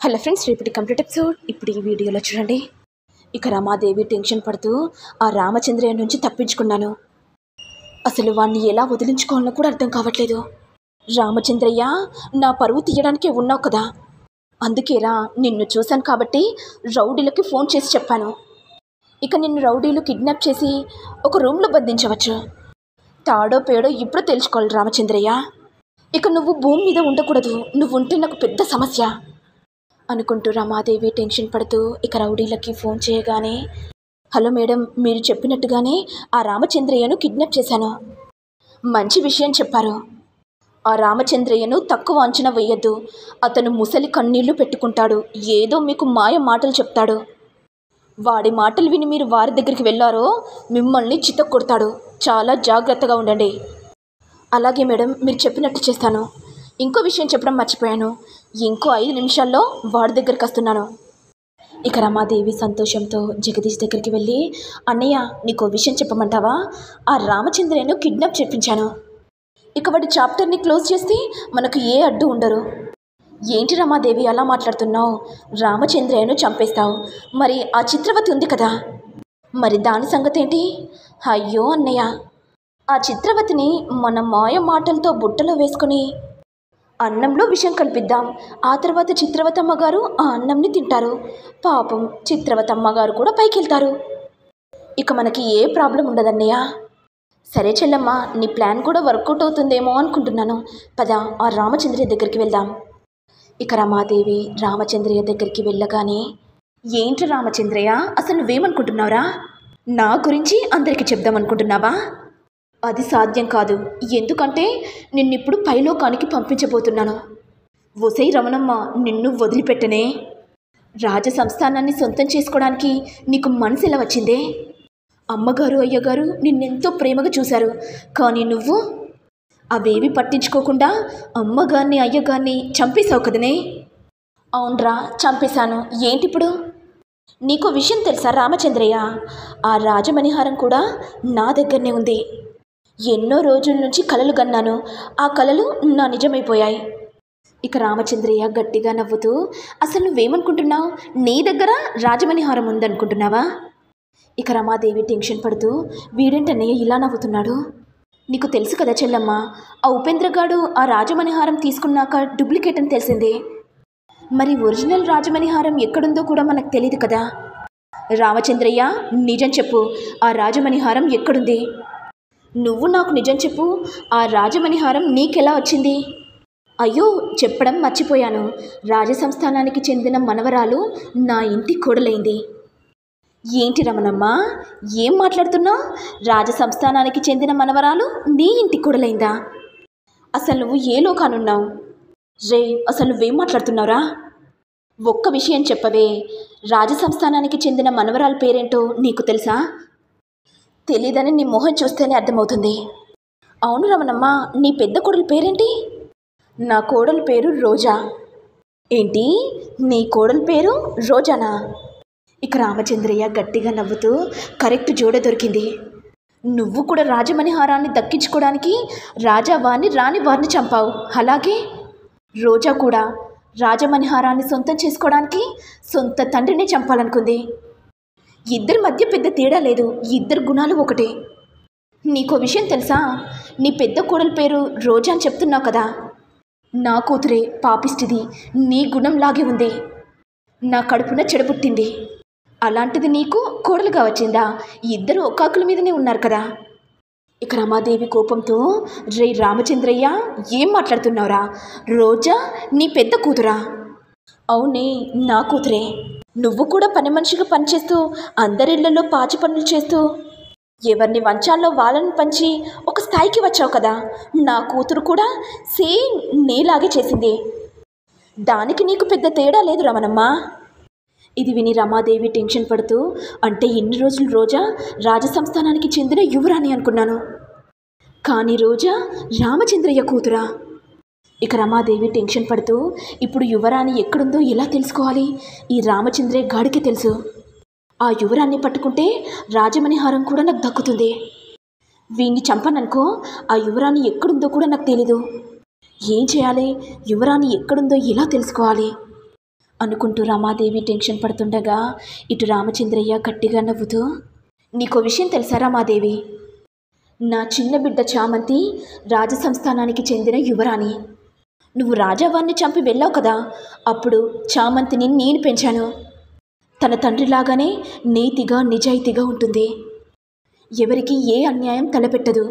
Hello friends, రేపటి complete episode ఇప్పుడు ఈ వీడియోలో చూడండి. ఇక రమాదేవి టెన్షన్ పడుతూ ఆ రామచంద్రయ్య నుంచి తప్పించుకున్నాను. అసలు వాణ్ణి ఎలా వదిలించుకోవాలో కూడా అర్థం కావట్లేదు. రామచంద్రయ్య, నా పరువు తీయడానికే ఉన్నావు కదా, అందుకేరా నిన్ను చూశాను కాబట్టి రౌడీలకి ఫోన్ చేసి చెప్పాను. ఇక నిన్ను రౌడీలు కిడ్నాప్ చేసి ఒక రూమ్లో బంధించవచ్చు. తాడో పేడో ఇప్పుడు తెలుసుకోవాలి రామచంద్రయ్య. ఇక నువ్వు భూమి మీద ఉండకూడదు, నువ్వు ఉంటే నాకు పెద్ద సమస్య అనుకుంటూ రమాదేవి టెన్షన్ పడుతూ ఇక రౌడీలకి ఫోన్ చేయగానే, హలో మేడం, మీరు చెప్పినట్టుగానే ఆ రామచంద్రయ్యను కిడ్నాప్ చేశాను. మంచి విషయం చెప్పారు. ఆ రామచంద్రయ్యను తక్కువ అంచనా వేయద్దు. అతను ముసలి కన్నీళ్లు పెట్టుకుంటాడు, ఏదో మీకు మాయ మాటలు చెప్తాడు. వాడి మాటలు విని మీరు వారి దగ్గరికి వెళ్ళారో మిమ్మల్ని చితక్కొడతాడు. చాలా జాగ్రత్తగా ఉండండి. అలాగే మేడం, మీరు చెప్పినట్టు చేస్తాను. ఇంకో విషయం చెప్పడం మర్చిపోయాను. ఇంకో 5 నిమిషాల్లో వాడి దగ్గరికి వస్తున్నాను. ఇక రమాదేవి సంతోషంతో జగదీష్ దగ్గరికి వెళ్ళి, అన్నయ్య, నీకో విషయం చెప్పమంటావా? ఆ రామచంద్రయ్యను కిడ్నాప్ చేయించాను. ఇక వాడి చాప్టర్ని క్లోజ్ చేస్తే మనకు ఏ అడ్డు ఉండరు. ఏంటి రమాదేవి అలా మాట్లాడుతున్నావు? రామచంద్రయ్యను చంపేస్తావు, మరి ఆ చిత్రవతి ఉంది కదా, మరి దాని సంగతి ఏంటి? అయ్యో అన్నయ్య, ఆ చిత్రవతిని మన మాయ మాటలతో బుట్టలో వేసుకొని అన్నంలో విషం కల్పిద్దాం. ఆ తర్వాత చిత్రవతమ్మ గారు ఆ అన్నంని తింటారు. పాపం చిత్రవతమ్మ గారు కూడా పైకి వెళ్తారు. ఇక మనకి ఏ ప్రాబ్లం ఉండదన్నయ్య. సరే చెల్లమ్మ, నీ ప్లాన్ కూడా వర్కౌట్ అవుతుందేమో అనుకుంటున్నాను. పద, ఆ రామచంద్రయ్య దగ్గరికి వెళ్దాం. ఇక రమాదేవి రామచంద్రయ్య దగ్గరికి వెళ్ళగానే, ఏంటి రామచంద్రయ్య, అసలు నువ్వేమనుకుంటున్నావురా? నా గురించి అందరికీ చెప్దామనుకుంటున్నావా? అది సాధ్యం కాదు. ఎందుకంటే నిన్నిప్పుడు పైలోకానికి పంపించబోతున్నాను. ఒసై రమణమ్మ, నిన్ను వదిలిపెట్టనే. రాజ సంస్థానాన్ని సొంతం చేసుకోవడానికి నీకు మనసు ఎలా వచ్చిందే? అమ్మగారు అయ్యగారు నిన్నెంతో ప్రేమగా చూశారు, కానీ నువ్వు అవేవి పట్టించుకోకుండా అమ్మగారిని అయ్యగారిని చంపేశావు కదనే. అవునరా, చంపేశాను. ఏంటిప్పుడు? నీకు విషయం తెలుసా రామచంద్రయ్య? ఆ రాజమణిహారం కూడా నా దగ్గరనే ఉంది. ఎన్నో రోజుల నుంచి కలలు కన్నాను, ఆ కలలు నా నిజమైపోయాయి. ఇక రామచంద్రయ్య గట్టిగా నవ్వుతూ, అసలు నువ్వేమనుకుంటున్నావు? నీ దగ్గర రాజమణిహారం ఉందనుకుంటున్నావా? ఇక రమాదేవి టెన్షన్ పడుతూ, వీడేంటన్నయ్య ఇలా నవ్వుతున్నాడు? నీకు తెలుసు కదా చెల్లమ్మ, ఆ ఉపేంద్రగాడు ఆ రాజమణిహారం తీసుకున్నాక డూప్లికేట్ అని తెలిసిందే. మరి ఒరిజినల్ రాజమణిహారం ఎక్కడుందో కూడా మనకు తెలియదు కదా. రామచంద్రయ్య, నిజం చెప్పు, ఆ రాజమణిహారం ఎక్కడుంది? నువ్వు నాకు నిజం చెప్పు, ఆ రాజమణిహారం నీకెలా వచ్చింది? అయ్యో, చెప్పడం మర్చిపోయాను. రాజసంస్థానానికి చెందిన మనవరాలు నా ఇంటి కోడలైంది. ఏంటి రమణమ్మ, ఏం మాట్లాడుతున్నావు? రాజసంస్థానానికి చెందిన మనవరాలు నీ ఇంటి కోడలైందా? అసలు నువ్వు ఏ లోకానున్నావు? రే, అసలు నువ్వేం మాట్లాడుతున్నావురా? ఒక్క విషయం చెప్పవే, రాజసంస్థానానికి చెందిన మనవరాలు పేరేంటో నీకు తెలుసా? తెలీదని నీ మొహం చూస్తేనే అర్థమవుతుంది. అవును రమణమ్మ, నీ పెద్ద కోడలు పేరేంటి? నా కోడలు పేరు రోజా. ఏంటి, నీ కోడలు పేరు రోజానా? ఇక రామచంద్రయ్య గట్టిగా నవ్వుతూ, కరెక్ట్ జోడే దొరికింది. నువ్వు కూడా రాజమణిహారాన్ని దక్కించుకోవడానికి రాజావారిని రాణి వారిని చంపావు. అలాగే రోజా కూడా రాజమణిహారాన్ని సొంతం చేసుకోవడానికి సొంత తండ్రిని చంపాలనుకుంది. ఇద్దరి మధ్య పెద్ద తేడా లేదు, ఇద్దరు గుణాలు ఒకటే. నీకో విషయం తెలుసా? నీ పెద్ద కోడల పేరు రోజా అని చెప్తున్నావు కదా, నా కూతురే పాపిష్టిది, నీ గుణంలాగే ఉంది. నా కడుపున చెడబుట్టింది. అలాంటిది నీకు కోడలుగా వచ్చిందా? ఇద్దరు ఒక్కాకుల మీదనే ఉన్నారు కదా. ఇక రమాదేవి కోపంతో, రే రామచంద్రయ్య, ఏం మాట్లాడుతున్నావురా? రోజా నీ పెద్ద కూతురా? అవునే, నా కూతురే. నువ్వు కూడా పని మనిషిగా పనిచేస్తూ అందరిళ్లలో పాచి పనులు చేస్తూ ఎవరిని వంచాల్లో వాళ్ళని పంచి ఒక స్థాయికి వచ్చావు కదా. నా కూతురు కూడా సేమ్ నీలాగే చేసింది. దానికి నీకు పెద్ద తేడా లేదు రమణమ్మ. ఇది విని రమాదేవి టెన్షన్ పడుతూ, అంటే ఇన్ని రోజులు రోజా రాజసంస్థానానికి చెందిన యువరాణి అనుకున్నాను, కానీ రోజా రామచంద్రయ్య కూతురా? ఇక రమాదేవి టెన్షన్ పడుతూ, ఇప్పుడు యువరాణి ఎక్కడుందో ఎలా తెలుసుకోవాలి? ఈ రామచంద్రయ్య గాడికి తెలుసు. ఆ యువరాన్ని పట్టుకుంటే రాజమణిహారం కూడా నాకు దక్కుతుంది. వీణ్ణి చంపననుకో, ఆ యువరాణి ఎక్కడుందో కూడా నాకు తెలీదు. ఏం చేయాలి? యువరాణి ఎక్కడుందో ఎలా తెలుసుకోవాలి? అనుకుంటూ రమాదేవి టెన్షన్ పడుతుండగా ఇటు రామచంద్రయ్య గట్టిగా నవ్వుతూ, నీకో విషయం తెలుసా రమాదేవి? నా చిన్న బిడ్డ చామంతి రాజసంస్థానానికి చెందిన యువరాణి. నువ్వు రాజావారిని చంపి వెళ్ళావు కదా, అప్పుడు చామంతిని నేను పెంచాను. తన తండ్రిలాగానే నీతిగా నిజాయితీగా ఉంటుంది, ఎవరికి ఏ అన్యాయం తలపెట్టదు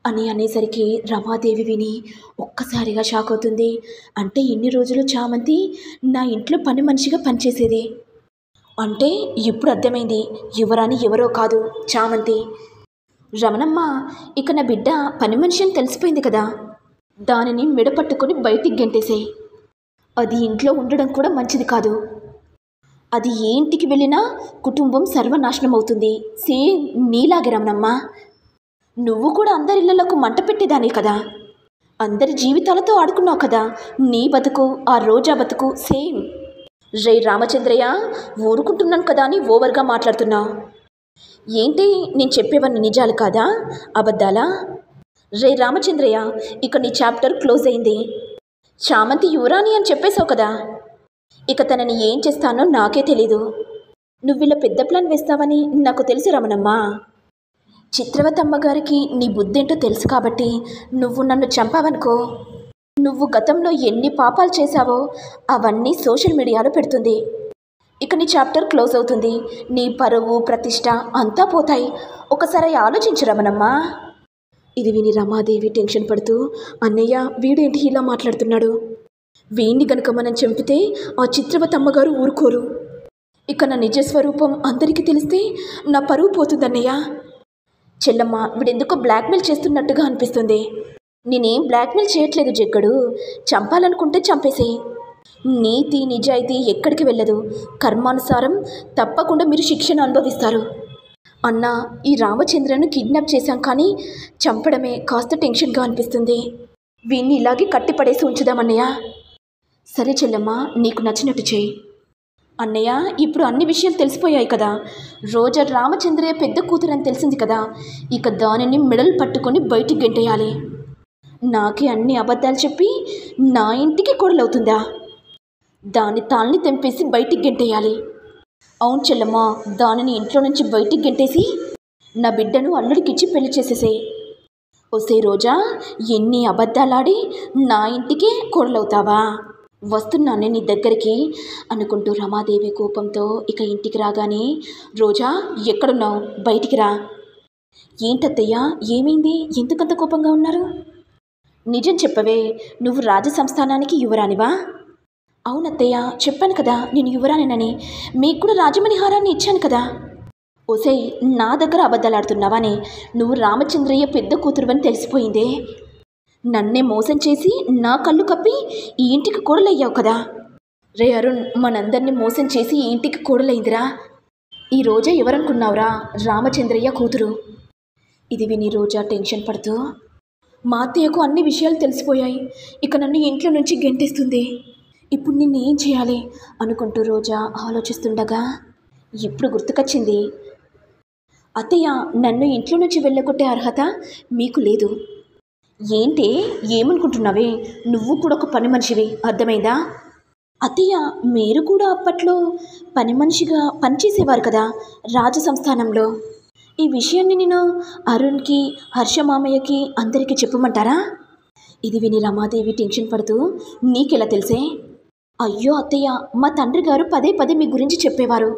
అని అనేసరికి రమాదేవి విని ఒక్కసారిగా షాక్ అవుతుంది. అంటే ఇన్ని రోజులు చామంతి నా ఇంట్లో పని మనిషిగా పనిచేసేది. అంటే ఇప్పుడు అర్థమైంది, యువరాణి ఎవరో కాదు, చామంతి. రమణమ్మ, ఇక నా బిడ్డ పని మనిషి అని తెలిసిపోయింది కదా, దానిని మెడపట్టుకొని బయటికి గెంటేసేయి. అది ఇంట్లో ఉండడం కూడా మంచిది కాదు. అది ఏ ఇంటికి వెళ్ళినా కుటుంబం సర్వనాశనం అవుతుంది. సేమ్ నీలాగే రమణమ్మ. నువ్వు కూడా అందరి ఇళ్లకు మంట పెట్టేదానే కదా, అందరి జీవితాలతో ఆడుకున్నావు కదా. నీ బతుకు ఆ రోజా బతుకు సేమ్. రే రామచంద్రయ్య, ఊరుకుంటున్నాను కదా అని ఓవర్గా మాట్లాడుతున్నావు ఏంటి? నేను చెప్పేవన్నీ నిజాలు కాదా, అబద్ధాలా? రే రామచంద్రయ్య, ఇక నీ చాప్టర్ క్లోజ్ అయింది. చామంతి యువరాణి అని చెప్పేశావు కదా, ఇక తనని ఏం చేస్తానో నాకే తెలీదు. నువ్వు ఇలా పెద్ద ప్లాన్ వేస్తావని నాకు తెలుసు రమణమ్మ. చిత్రవతమ్మ గారికి నీ బుద్ధేంటో తెలుసు కాబట్టి నువ్వు నన్ను చంపావనుకో, నువ్వు గతంలో ఎన్ని పాపాలు చేశావో అవన్నీ సోషల్ మీడియాలో పెడుతుంది. ఇక నీ చాప్టర్ క్లోజ్ అవుతుంది. నీ పరువు ప్రతిష్ట అంతా పోతాయి. ఒకసారి ఆలోచించు రమణమ్మ. ఇది విని రమాదేవి టెన్షన్ పడుతూ, అన్నయ్య వీడేంటి ఇలా మాట్లాడుతున్నాడు? వీణ్ణి గనుక మనం చంపితే ఆ చిత్రవతమ్మగారు ఊరుకోరు. ఇక నా నిజస్వరూపం అందరికీ తెలిస్తే నా పరువు పోతుందన్నయ్య. చెల్లమ్మ, వీడెందుకో బ్లాక్మెయిల్ చేస్తున్నట్టుగా అనిపిస్తుంది. నేనేం బ్లాక్మెయిల్ చేయట్లేదు జగ్గడు, చంపాలనుకుంటే చంపేసేయి. నీతి నిజాయితీ ఎక్కడికి వెళ్ళదు. కర్మానుసారం తప్పకుండా మీరు శిక్షను అనుభవిస్తారు. అన్న, ఈ రామచంద్రను కిడ్నాప్ చేశాం, కానీ చంపడమే కాస్త టెన్షన్గా అనిపిస్తుంది. వీణ్ణి ఇలాగే కట్టిపడేసి ఉంచుదామన్నయ్య. సరే చెల్లమ్మ, నీకు నచ్చినట్టు చేయి. అన్నయ్య, ఇప్పుడు అన్ని విషయాలు తెలిసిపోయాయి కదా. రోజా రామచంద్రయ్య పెద్ద కూతురని తెలిసింది కదా, ఇక దానిని మెడలు పట్టుకొని బయటికి గెంటేయాలి. నాకే అన్ని అబద్ధాలు చెప్పి నా ఇంటికి కోడలవుతుందా? దాని తాళ్ళని తెంపేసి బయటికి గెంటేయాలి. అవును చెల్లమ్మ, దానిని ఇంట్లో నుంచి బయటికి గెంటేసి నా బిడ్డను అల్లుడికిచ్చి పెళ్లి చేసేసే. ఒసే రోజా, ఎన్ని అబద్ధాలాడి నా ఇంటికే కోడలవుతావా? వస్తున్నానే నీ దగ్గరికి అనుకుంటూ రమాదేవి కోపంతో ఇక ఇంటికి రాగానే, రోజా ఎక్కడున్నావు, బయటికి రా. ఏంటత్తయ్య, ఏమైంది, ఎందుకంత కోపంగా ఉన్నారు? నిజం చెప్పవే, నువ్వు రాజసంస్థానానికి యువరానివా? అవునత్తయ్య, చెప్పాను కదా నేను యువరానినని. మీకు కూడా రాజమణి హారాన్ని ఇచ్చాను కదా. ఓసై, నా దగ్గర అబద్ధాలాడుతున్నావానే? నువ్వు రామచంద్రయ్య పెద్ద కూతురువని తెలిసిపోయిందే. నన్నే మోసం చేసి నా కళ్ళు కప్పి ఈ ఇంటికి కోడలయ్యావు కదా. రే అరుణ్, మనందరినీ మోసం చేసి ఈ ఇంటికి కోడలైందిరా. ఈ రోజా ఎవరనుకున్నావురా? రామచంద్రయ్య కూతురు. ఇది విని రోజా టెన్షన్ పడుతూ, మా అత్తయ్యకు అన్ని విషయాలు తెలిసిపోయాయి, ఇక నన్ను ఇంట్లో నుంచి గెంటేస్తుంది. ఇప్పుడు నిన్నేం చేయాలి అనుకుంటూ రోజా ఆలోచిస్తుండగా ఇప్పుడు గుర్తుకొచ్చింది. అత్తయ్య, నన్ను ఇంట్లో నుంచి వెళ్ళగొట్టే అర్హత మీకు లేదు. ఏంటి, ఏమనుకుంటున్నావే? నువ్వు కూడా ఒక పని మనిషివి, అర్థమైందా? అత్తయ్య, మీరు కూడా అప్పట్లో పని మనిషిగా పనిచేసేవారు కదా రాజసంస్థానంలో. ఈ విషయాన్ని నేను అరుణ్కి, హర్షమామయ్యకి అందరికీ చెప్పమంటారా? ఇది విని రమాదేవి టెన్షన్ పడుతూ, నీకెలా తెలిసే? అయ్యో అత్తయ్య, మా తండ్రి గారు పదే పదే మీ గురించి చెప్పేవారు,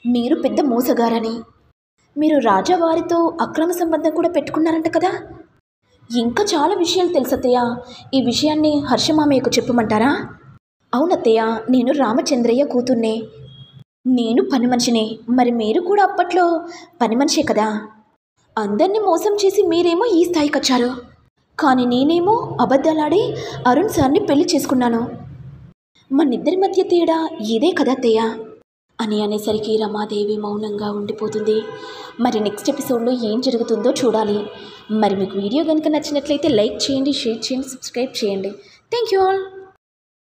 మీరు పెద్ద మోసగారని. మీరు రాజావారితో అక్రమ సంబంధం కూడా పెట్టుకున్నారంట కదా. ఇంకా చాలా విషయాలు తెలుసత్తయ్య. ఈ విషయాన్ని హర్షమామయ్యకు చెప్పమంటారా? అవునత్తయ్య, నేను రామచంద్రయ్య కూతుర్నే, నేను పని మనిషినే. మరి మీరు కూడా అప్పట్లో పని మనిషే కదా. అందరినీ మోసం చేసి మీరేమో ఈ స్థాయికి వచ్చారు, కానీ నేనేమో అబద్ధాలాడి అరుణ్ సార్ని పెళ్లి చేసుకున్నాను. మనిద్దరి మధ్య తేడా ఇదే కదా అత్తయ్య అని అనేసరికి రమాదేవి మౌనంగా ఉండిపోతుంది. మరి నెక్స్ట్ ఎపిసోడ్లో ఏం జరుగుతుందో చూడాలి. మరి మీకు వీడియో కనుక నచ్చినట్లయితే లైక్ చేయండి, షేర్ చేయండి, సబ్స్క్రైబ్ చేయండి. Thank you all.